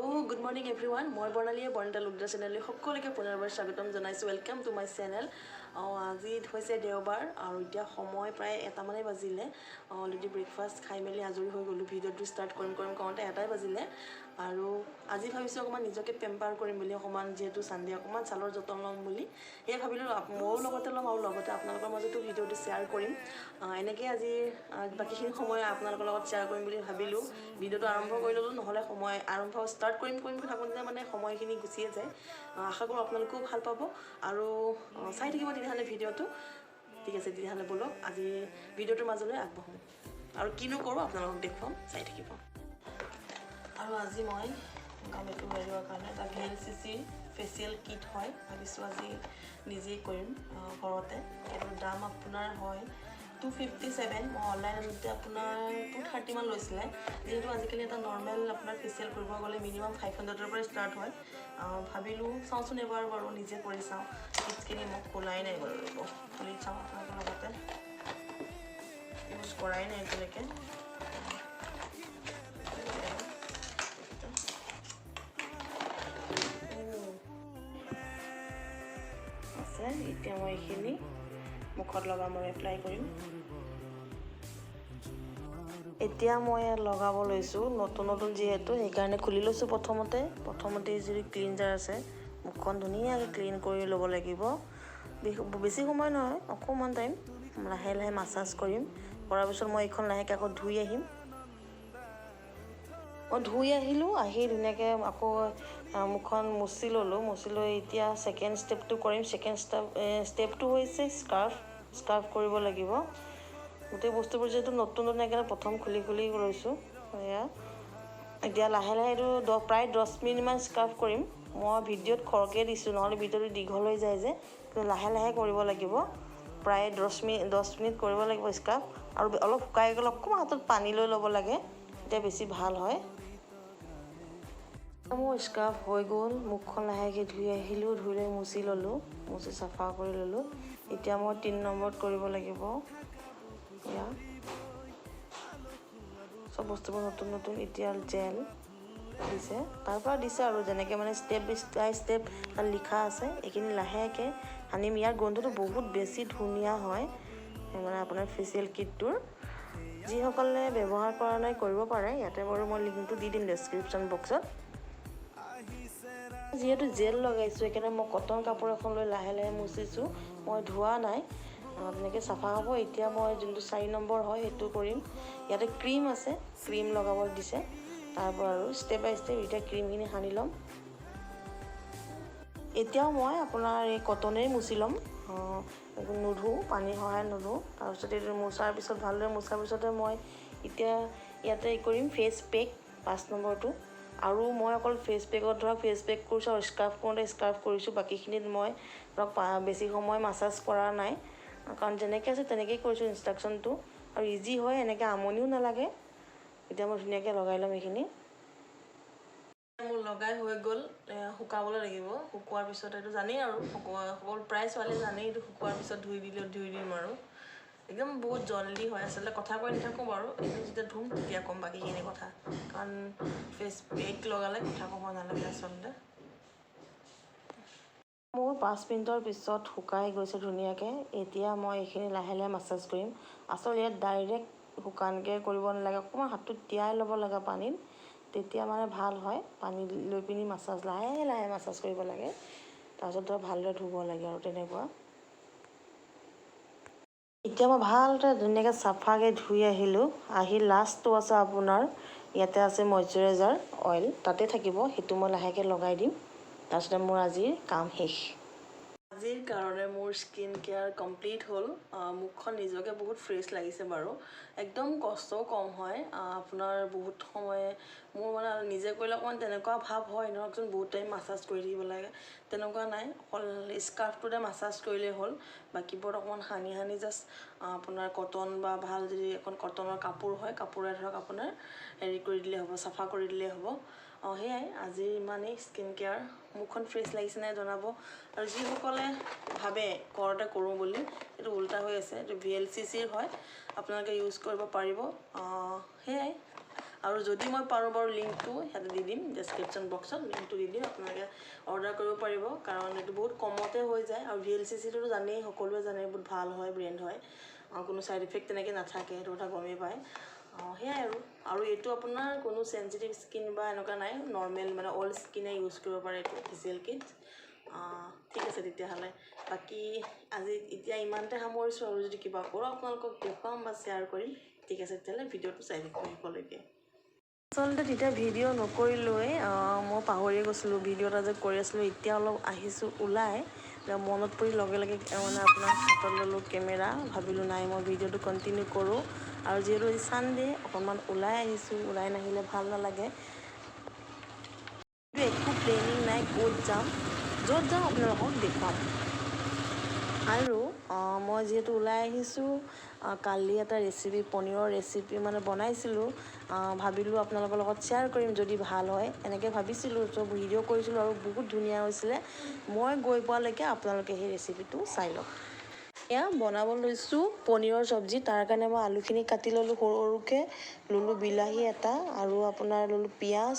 Good morning everyone. মই বৰ্ণালীয়ে বৰ্ণালী লুকডা চেনেললৈ সকলোকে পুনৰবাৰ স্বাগতম জনাইছোঁ। Welcome to my channel. আজি হৈছে দেওবাৰ আৰু এতিয়া সময় প্ৰায় 1মান বাজিলে। অলৰেডি ব্ৰেকফাষ্ট খাই মেলি আজৰি হৈ গ'লোঁ। ভিডিঅ'টো ষ্টাৰ্ট কৰিম কৰোঁতে 1 বাজিলে আৰু আজি ভাবিছোঁ অকণমান নিজকে পেম্পাৰ কৰিম বুলি, অকণমান যিহেতু ছানডে অকণমান ছালৰ যতন ল'ম বুলি সেয়ে ভাবিলোঁ ময়ো লগতে ল'ম আৰু লগতে আপোনালোকৰ মাজতো ভিডিঅ'টো শ্বেয়াৰ কৰিম। এনেকৈ আজি বাকীখিনি সময় আপোনালোকৰ লগত শ্বেয়াৰ কৰিম বুলি ভাবিলোঁ। ভিডিঅ'টো আৰম্ভ কৰি ল'লোঁ, নহ'লে সময় আৰম্ভ ষ্টাৰ্ট কৰিম থাকোঁতে মানে সময়খিনি গুচিয়ে যায়। আশা কৰোঁ আপোনালোকেও ভাল পাব আৰু চাই থাকিব তেতিয়াহ'লে ভিডিঅ'টো। ঠিক আছে, তেতিয়াহ'লে ব'লক আজি ভিডিঅ'টোৰ মাজলৈ আগবাঢ়োঁ আৰু কিনো কৰোঁ আপোনালোকক দেখুৱাম, চাই থাকিব। আৰু আজি মই গামীটো উলিওৱাৰ কাৰণে এটা VLCC ফেচিয়েল কিট হয়, ভাবিছোঁ আজি নিজেই কৰিম ঘৰতে। এইটোৰ দাম আপোনাৰ হয় 257। মই অনলাইনতে আপোনাৰ 230 লৈছিলে। যিহেতু আজিকালি এটা নৰ্মেল আপোনাৰ ফেচিয়েল কৰিব গ'লে মিনিমাম 500ৰ পৰা ষ্টাৰ্ট হয়। ভাবিলোঁ চাওঁচোন এবাৰ বাৰু নিজে কৰি চাওঁ। কিটছখিনি মোক খোলাই নাই বাৰু, খুলি চাওঁ আপোনালোকৰ লগতে। ইউজ কৰাই নাই এতিয়ালৈকে। আছে, এতিয়া মই এইখিনি মুখত লগাম আৰু এপ্লাই কৰিম। এতিয়া মই লগাব লৈছোঁ, নতুন যিহেতু সেইকাৰণে খুলি লৈছোঁ। প্ৰথমতে যদি ক্লিনজাৰ আছে, মুখখন ধুনীয়াকৈ ক্লিন কৰি ল'ব লাগিব। বেছি সময় নহয়, অকণমান টাইম লাহে লাহে মাছাজ কৰিম। কৰাৰ পিছত মই এইখন লাহেকৈ আকৌ ধুই আহিম। মই ধুই আহিলোঁ, আহি ধুনীয়াকৈ আকৌ মুখখন মুচি ল'লোঁ। মুচি লৈ এতিয়া ছেকেণ্ড ষ্টেপটো কৰিম। ছেকেণ্ড ষ্টেপটো হৈছে স্কাৰ্ফ কৰিব লাগিব। গোটেই বস্তুবোৰ যিহেতু নতুন সেইকাৰণে প্ৰথম খুলি লৈছোঁ। এয়া এতিয়া লাহে লাহে এইটো প্ৰায় 10 মিনিটমান স্কাৰ্ফ কৰিম। মই ভিডিঅ'ত খৰকৈ দিছোঁ, নহ'লে ভিডিঅ'টো দীঘল হৈ যায় যে, লাহে লাহে কৰিব লাগিব। প্ৰায় 10 মিনিট কৰিব লাগিব স্কাৰ্ফ। আৰু অলপ শুকাই গ'লে অকণমান হাতত পানী লৈ ল'ব লাগে, তেতিয়া বেছি ভাল হয়। মোৰ স্কাৰ্ফ হৈ গ'ল, মুখখন লাহেকৈ ধুই আহিলোঁ, ধুই লৈ মুচি ল'লোঁ, মুচি চাফা কৰি ল'লোঁ। এতিয়া মই 3 নম্বৰত কৰিব লাগিব। এয়া চব বস্তুবোৰ নতুন এতিয়া জেল দিছে, তাৰপৰা দিছে আৰু যেনেকৈ মানে ষ্টেপ বাই ষ্টেপ তাত লিখা আছে। এইখিনি লাহেকৈ সানিম। ইয়াৰ গোন্ধটো বহুত বেছি ধুনীয়া হয়, মানে আপোনাৰ ফেচিয়েল কিটটোৰ। যিসকলে ব্যৱহাৰ কৰা নাই কৰিব পাৰে, ইয়াতে বাৰু মই লিংকটো দি দিম ডেছক্ৰিপশ্যন বক্সত। যিহেতু জেল লগাইছোঁ সেইকাৰণে মই কটন কাপোৰ এখন লৈ লাহে লাহে মুচিছোঁ। মই ধোৱা নাই, তেনেকৈ চাফা হ'ব। এতিয়া মই যোনটো 4 নম্বৰ হয় সেইটো কৰিম। ইয়াতে ক্ৰীম আছে, ক্ৰীম লগাব দিছে। তাৰপৰা আৰু ষ্টেপ বাই ষ্টেপ এতিয়া ক্ৰীমখিনি সানি ল'ম। এতিয়াও মই আপোনাৰ এই কটনেই মুচি ল'ম, নুধোঁ, পানীৰ সহায়ত নুধোঁ। তাৰপিছত এইটো মোচাৰ পিছত ভালদৰে মোচাৰ পিছতে মই এতিয়া ইয়াতে কৰিম ফেচ পেক 5 নম্বৰটো। আৰু মই অকল ফেচ পেকত ফেচ পেক কৰিছোঁ আৰু স্কাৰ্ফ কৰোঁতে স্কাৰ্ফ কৰিছোঁ। বাকীখিনিত মই বেছি সময় মাছাজ কৰা নাই, কাৰণ যেনেকৈ আছে তেনেকৈয়ে কৰিছোঁ ইনষ্ট্ৰাকশ্যনটো। আৰু ইজি হয়, এনেকৈ আমনিও নালাগে। এতিয়া মই ধুনীয়াকৈ লগাই ল'ম এইখিনি। মোৰ লগাই হৈ গ'ল, শুকাবলৈ লাগিব। শুকোৱাৰ পিছত এইটো জানেই আৰু প্ৰায় ছোৱালী জানেই এইটো শুকোৱাৰ পিছত ধুই দিম আৰু একদম বহুত জল্দি হয়। আচলতে কথা কৈ নাথাকোঁ বাৰু, এইটো যেতিয়া ধুম তেতিয়া ক'ম বাকীখিনি কথা, কাৰণ ফেচ পেক লগালে কথা ক'ব নালাগে আচলতে। মোৰ 5 মিনিটৰ পিছত শুকাই গৈছে ধুনীয়াকৈ। এতিয়া মই এইখিনি লাহে লাহে মাছাজ কৰিম। আচলতে ইয়াত ডাইৰেক্ট শুকানকৈ কৰিব নালাগে, অকণমান হাতটো তিয়াই ল'ব লাগে পানীত, তেতিয়া মানে ভাল হয়। পানী লৈ পিনি লাহে লাহে মাছাজ কৰিব লাগে। তাৰপিছত ভালদৰে ধুব লাগে আৰু তেনেকুৱা। এতিয়া মই ভালদৰে ধুনীয়াকৈ চাফাকৈ ধুই আহিলোঁ। আহি লাষ্টটো আছে আপোনাৰ ইয়াতে আছে মইশ্চাৰাইজাৰ অইল, তাতে থাকিব, সেইটো মই লাহেকৈ লগাই দিম। তাৰপিছতে মোৰ আজিৰ কাম শেষ। আজিৰ কাৰণে মোৰ স্কিন কেয়াৰ কমপ্লিট হ'ল। মুখখন নিজকে বহুত ফ্ৰেছ লাগিছে বাৰু, একদম কষ্টও কম হয়। আপোনাৰ বহুত সময় মোৰ মানে নিজে কৰিলে অকণমান তেনেকুৱা ভাৱ হয়, ধৰকচোন বহুত টাইম মাছাজ কৰি থাকিব লাগে, তেনেকুৱা নাই। অকল স্কাৰ্ফটোতে মাছাজ কৰিলেই হ'ল। বাকীবোৰত অকণমান সানি জাষ্ট আপোনাৰ কটন বা ভাল যদি এখন কটনৰ কাপোৰ হয়, কাপোৰে ধৰক আপোনাৰ হেৰি কৰি দিলেই হ'ব, চাফা কৰি দিলেই হ'ব। সেয়াই আজিৰ ইমানেই স্কিন কেয়াৰ। মুখখন ফ্ৰেছ লাগিছে নাই জনাব। আৰু যিসকলে ভাবে ঘৰতে কৰোঁ বুলি, এইটো উল্টা হৈ আছে। এইটো VLCCৰ হয়, আপোনালোকে ইউজ কৰিব পাৰিব। সেয়াই আৰু যদি মই পাৰোঁ বাৰু লিংকটো ইয়াতে দি দিম ডেছক্ৰিপশ্যন বক্সত লিংকটো দি দিম আপোনালোকে অৰ্ডাৰ কৰিব পাৰিব কাৰণ এইটো বহুত কমতে হৈ যায় আৰু VLCCটো জানেই সকলোৱে জানে বহুত ভাল হয় ব্ৰেণ্ড হয় কোনো ছাইড ইফেক্ট তেনেকৈ নাথাকে সেইটো কথা গমেই পায় সেয়াই আৰু এইটো আপোনাৰ কোনো চেঞ্চিটিভ স্কিন বা এনেকুৱা নাই নৰ্মেল মানে অল স্কিনে ইউজ কৰিব পাৰে এইটো ফেচিয়েল কিট ঠিক আছে তেতিয়াহ'লে বাকী আজি এতিয়া ইমানতে সামৰিছোঁ আৰু যদি কিবা কৰোঁ আপোনালোকক দেখুৱাম বা শ্বেয়াৰ কৰিম ঠিক আছে তেতিয়াহ'লে ভিডিঅ'টো চাই থাকিব শেষলৈকে আচলতে তেতিয়া ভিডিঅ' নকৰিলোৱে মই পাহৰিয়ে গৈছিলোঁ ভিডিঅ' এটা যে কৰি আছিলোঁ এতিয়া অলপ আহিছোঁ ওলাই মনত পৰি লগে লগে মানে আপোনাৰ হাতত ল'লোঁ কেমেৰা ভাবিলোঁ নাই মই ভিডিঅ'টো কণ্টিনিউ কৰোঁ আৰু যিহেতু এই ছানডে অকণমান ওলাই আহিছোঁ ওলাই নাহিলে ভাল নালাগে একো প্লেনিং নাই ক'ত যাম য'ত যাওঁ আপোনালোকক দেখুৱাম আৰু মই যিহেতু ওলাই আহিছোঁ কালি এটা ৰেচিপি পনীৰৰ ৰেচিপি মানে বনাইছিলোঁ ভাবিলোঁ আপোনালোকৰ লগত শ্বেয়াৰ কৰিম যদি ভাল হয় এনেকৈ ভাবিছিলোঁ চ' ভিডিঅ' কৰিছিলোঁ আৰু বহুত ধুনীয়া হৈছিলে মই গৈ পোৱালৈকে আপোনালোকে সেই ৰেচিপিটো চাই লওক এয়া বনাব লৈছোঁ পনীৰৰ চব্জি তাৰ কাৰণে মই আলুখিনি কাটি ল'লোঁ সৰু সৰুকৈ ল'লোঁ বিলাহী এটা আৰু আপোনাৰ ল'লোঁ পিঁয়াজ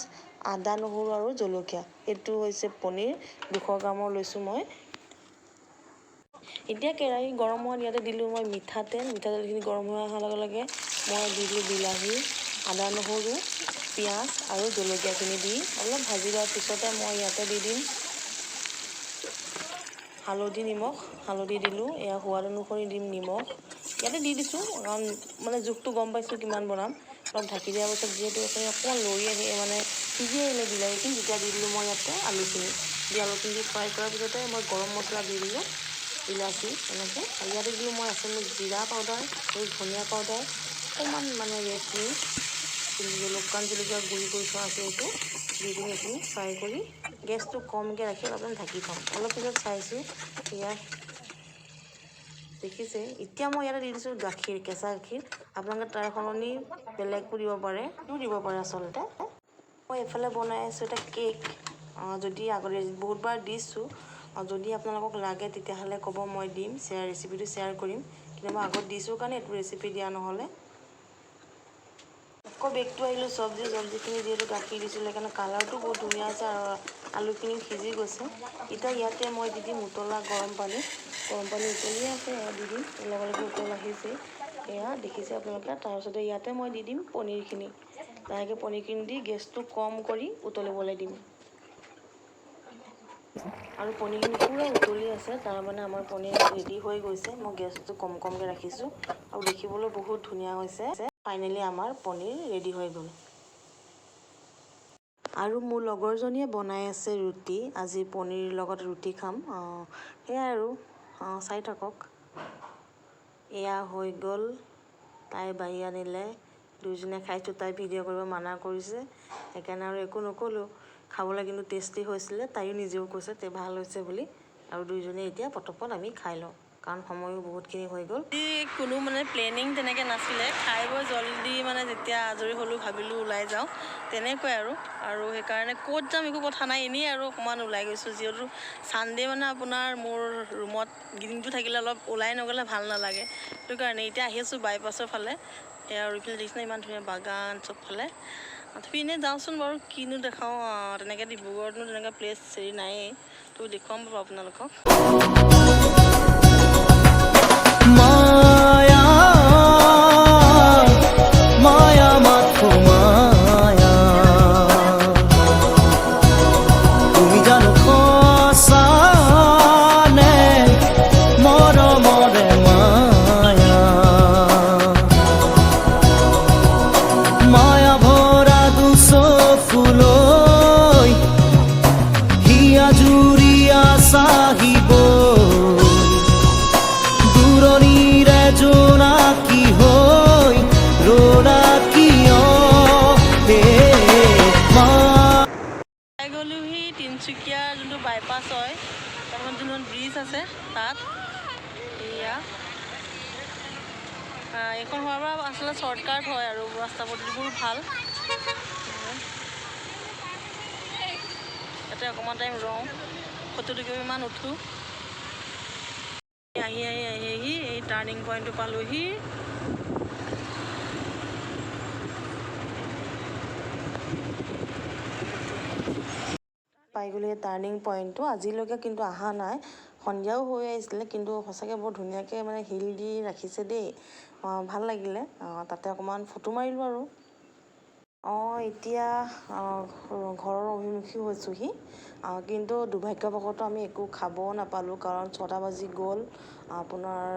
আদা নহৰু আৰু জলকীয়া এইটো হৈছে পনীৰ 200 গ্ৰামৰ লৈছোঁ মই এতিয়া কেৰাহী গৰম হোৱাত ইয়াতে দিলোঁ মই মিঠাতেলখিনি গৰম হৈ অহাৰ লগে লগে মই দিলোঁ বিলাহী আদা নহৰু পিঁয়াজ আৰু জলকীয়াখিনি দি অলপ ভাজি লোৱাৰ পিছতে মই ইয়াতে দি দিম হালধি দিলোঁ এয়া সোৱাদ অনুসৰি দিম নিমখ ইয়াতে দি দিছোঁ কাৰণ মানে জোখটো গম পাইছোঁ কিমান বনাম অলপ ঢাকি দিয়াৰ পাছত যিহেতু এইখিনি অকণমান লৰি আহি মানে সিজি আহিলে বিলাহীখিনি তেতিয়া দি দিলোঁ মই ইয়াতে আলুখিনি দি ফ্ৰাই কৰাৰ পিছতে মই গৰম মছলা দি দিলোঁ ইলাচি এনেকৈ আৰু ইয়াতে দিলোঁ মই আচলতে জিৰা পাউডাৰ আৰু ধনিয়া পাউডাৰ অকণমান মানে ৰেডমি শুকান জলকীয়া গুড়ি কৰি থোৱা আছে এইটো দি কিনি এইখিনি ফ্ৰাই কৰি গেছটো কমকৈ ৰাখি অলপমান ঢাকি থ'ম অলপ পিছত চাইছোঁ এয়া দেখিছে এতিয়া মই ইয়াতে দি দিছোঁ গাখীৰ কেঁচা গাখীৰ আপোনালোকে তাৰ সলনি বেলেগো দিব পাৰে আচলতে মই এইফালে বনাই আছোঁ এটা কেক যদি আগতে বহুতবাৰ দিছোঁ যদি আপোনালোকক লাগে তেতিয়াহ'লে ক'ব মই দিম ৰেচিপিটো শ্বেয়াৰ কৰিম কিন্তু মই আগত দিছোঁ কাৰণে এইটো ৰেচিপি দিয়া নহ'লে আকৌ বেগটো আহিলোঁ চব্জিখিনি যিহেতু গাখীৰ দিছিলোঁ সেইকাৰণে কালাৰটো বহুত ধুনীয়া আছে আৰু আলুখিনি সিজি গৈছে এতিয়া ইয়াতে মই দি দিম উতলা গৰম পানী উতলিয়ে আছে এয়া দি দিম লগে লগে উতল আহিছে এয়া দেখিছে আপোনালোকে তাৰপিছতে ইয়াতে মই দি দিম পনীৰখিনি লাহেকৈ পনীৰখিনি দি গেছটো কম কৰি উতলিবলৈ দিম আৰু পনীৰখিনি পূৰা উতলি আছে তাৰমানে আমাৰ পনীৰ ৰেডি হৈ গৈছে মই গেছটো কমকৈ ৰাখিছোঁ আৰু দেখিবলৈ বহুত ধুনীয়া হৈছে ফাইনেলি আমাৰ পনীৰ ৰেডি হৈ গ'ল আৰু মোৰ লগৰজনীয়ে বনাই আছে ৰুটি আজি পনীৰ লগত ৰুটি খাম সেয়াই আৰু চাই থাকক এয়া হৈ গ'ল তাই বাঢ়ি আনিলে দুইজনে খাইছোঁ তাই ভিডিঅ' কৰিব মানা কৰিছে সেইকাৰণে আৰু একো নক'লোঁ খাবলৈ কিন্তু টেষ্টি হৈছিলে তাইও নিজেও কৈছে ভাল হৈছে বুলি আৰু দুইজনে এতিয়া পটপট আমি খাই লওঁ কাৰণ সময়ো বহুতখিনি হৈ গ'ল কোনো মানে প্লেনিং তেনেকৈ নাছিলে খাই বৈ জল্দি মানে যেতিয়া আজৰি হ'লোঁ ভাবিলোঁ ওলাই যাওঁ তেনেকৈ আৰু সেইকাৰণে ক'ত যাম একো কথা নাই এনেই আৰু অকণমান ওলাই গৈছোঁ যিহেতু ছানডে মানে আপোনাৰ মোৰ ৰুমত দিনটো থাকিলে অলপ ওলাই নগ'লে ভাল নালাগে সেইটো কাৰণে এতিয়া আহি আছোঁ বাইপাছৰ ফালে এয়া আৰু এইফালে দেখিছেনে ইমান ধুনীয়া বাগান চবফালে তথাপি এনেই যাওঁচোন বাৰু কিনো দেখাওঁ তেনেকৈ ডিব্ৰুগড়তনো তেনেকৈ প্লেচ নায়েই তো দেখুৱাম বাৰু আপোনালোকক তিনিচুকীয়াৰ যোনটো বাইপাছ হয় তাৰখন যোনখন ব্ৰিজ আছে তাত এয়া এইখন হোৱাৰ পৰা আচলতে শ্বৰ্টকাট হয় আৰু ৰাস্তা পদূলিবোৰ ভাল ইয়াতে অকণমান টাইম ৰওঁ ফটো দুকপিমান উঠোঁ আহি এই টাৰ্ণিং পইণ্টটো পালোহি পাই গ'লো এই টাৰ্ণিং পইণ্টটো। আজিলৈকে কিন্তু অহা নাই, সন্ধিয়াও হৈ আহিছিলে, কিন্তু সঁচাকৈ বৰ ধুনীয়াকৈ মানে শিল দি ৰাখিছে দেই, ভাল লাগিলে। তাতে অকণমান ফটো মাৰিলোঁ আৰু। এতিয়া ঘৰৰ অভিমুখী হৈছোঁহি, কিন্তু দুৰ্ভাগ্যবশতঃ আমি একো খাবও নাপালোঁ, কাৰণ 6টা বাজি গ'ল। আপোনাৰ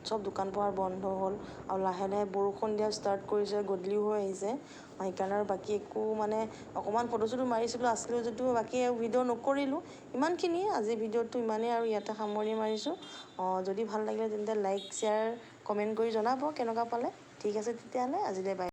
চব দোকান পোহাৰ বন্ধ হ'ল, আৰু লাহে লাহে বৰষুণ দিয়া ষ্টাৰ্ট কৰিছে, গধূলিও হৈ আহিছে। সেইকাৰণে আৰু বাকী একো মানে অকণমান ফটো চটো মাৰিছিলোঁ, আছিলোঁ যদিও বাকী ভিডিঅ' নকৰিলোঁ। ইমানখিনিয়ে আজিৰ ভিডিঅ'টো, ইমানেই আৰু ইয়াতে সামৰণি মাৰিছোঁ। যদি ভাল লাগিলে তেন্তে লাইক শ্বেয়াৰ কমেণ্ট কৰি জনাব কেনেকুৱা পালে। ঠিক আছে তেতিয়াহ'লে আজিলৈ বাই।